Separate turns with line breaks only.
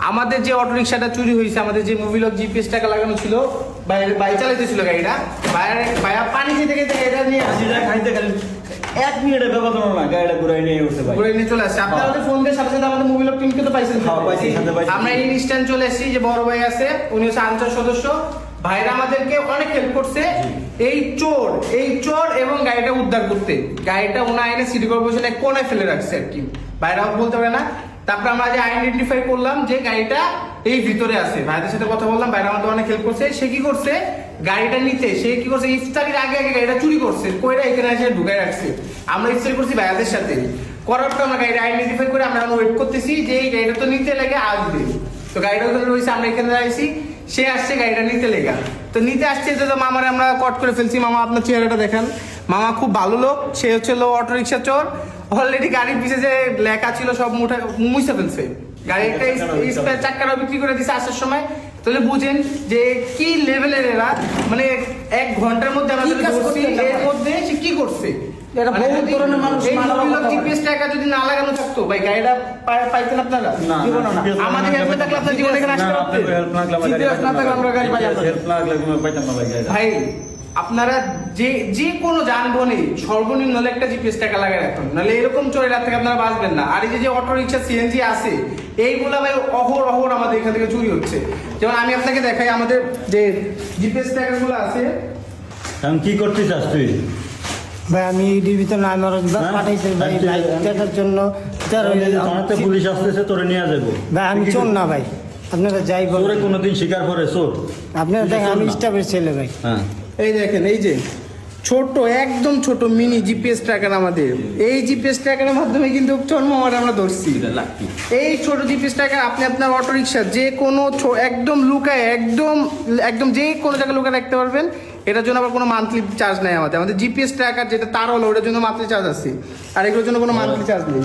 আমাদের যে অটো রিক্সাটা চুরি হয়েছে, আমাদের যে মোবিলক জিপিএস টাকা লাগানো ছিল, ভাই চালাইতেছিল গাড়িটা, ভাইয়া পানি খেতে খেতে এটা নিয়ে
খাইতে খালি 1 মিনিটের ব্যবধান না, গাড়িটা ঘুরাই নিয়ে উঠছে ভাই,
ঘুরে নিয়ে চলে আসছে। আপনারা আমাদের ফোন দিয়ে সাথে সাথে আমাদের মোবিলক টিমকে তো পাইছেন। আমরা এই ইনস্ট্যান্ট চলে এসেছি, যে বড় ভাই আছে, উনি হচ্ছে আনসার সদস্য, ভাইরা আমাদেরকে অনেক হেল্প করছে এই চোর এবং গাড়িটা উদ্ধার করতে। গাড়িটা ওনা আইনে সিটি কর্পোরেশনের কোনায় ফেলে রাখছে আর কি, ভাইরা বলতে পারে না। তারপর আমরা যে আইডেন্টিফাই করলাম যে গাড়িটা এই ভিতরে আছে, ভাইদের সাথে কথা বললাম, ভাইরা আমাদের অনেক হেল্প করছে। সে কি করছে, গাড়িটা নিতে সে কি করছে, ইফতারির আগে আগে গাড়িটা চুরি করছে, কইরা এখানে এসে ঢুকাই রাখছে। আমরা ইফতারি করছি ভাইয়াদের সাথে, করার পর আমরা গাড়িটা আইডেন্টিফাই করে আমরা ওয়েট করতেছি যে এই গাড়িটা তো নিতে লেগে আসবে। তো গাড়িটা ওখানে রয়েছে, আমরা এখানে দাঁড়াইছি, সে আসছে গাড়িটা নিতে লেগা। তো নিতে আসছে, তো মামারে আমরা কট করে ফেলছি। মামা আপনার চেহারাটা দেখেন, মামা খুব ভালো লোক, সে হচ্ছে অটো রিক্সা চোর। অলরেডি গাড়ির পিছে যে লেখা ছিল সব মুছে ফেলছে, গাড়ি একটা স্পেয়ার চাক্কাটা বিক্রি করে দিচ্ছে আসার সময়। তাহলে বুঝেন যে কি লেভেলের এরা, মানে 1 ঘন্টার মধ্যে আমাদের ধরছি, এর মধ্যে সে কি করছে। যদি না লাগানো থাকতো ভাই, গাড়িটা পাইতেন আপনারা? আমাদের হেল্প থাকলে আপনার জীবনে এখানে আসতে পারতেন। ভাই আপনারা যে কোনো যানবাহনে সর্বনিম্ন হলে একটা জিপিএস টাকা লাগায় রাখুন, নাহলে এরকম চোরের হাত থেকে আপনারা বাঁচবেন না। আর এই যে অটো রিক্সা সিএনজি আছে, এইগুলা ভাই অহর আমাদের এখান থেকে চুরি হচ্ছে। যেমন আমি আপনাকে দেখাই, আমাদের যে জিপিএস টাকাগুলো আছে।
আমি কি করতে চাস তুই?
ভাই আমি ইডির ভিতর না পাঠাইছি ভাই, বাইক দেখার জন্য।
পুলিশ আসতেছে, তোরে নিয়ে যাবো।
ভাই আমি চোর না ভাই, আপনারা যাই বলেন।
তোরে কোনোদিন স্বীকার করে চোর?
আপনারা দেখেন আমি স্টাফের ছেলে ভাই।
হ্যাঁ,
এই দেখেন, এই যে ছোট, একদম ছোট মিনি জিপিএস ট্র্যাকার আমাদের। এই জিপিএস ট্র্যাকারের মাধ্যমে কিন্তু চর্মমার আমরা ধরছি। এই ছোট জিপিএস ট্র্যাকার আপনি আপনার অটো রিক্সা যে কোনো একদম লুকায়, একদম যে কোনো জায়গায় লুকায় রাখতে পারবেন। এটার জন্য আবার কোনো মান্থলি চার্জ নেই আমাদের জিপিএস ট্র্যাকার যেটা তার হলো, ওটার জন্য মান্থলি চার্জ আছে, আর এগুলোর জন্য কোনো মান্থলি চার্জ নেই।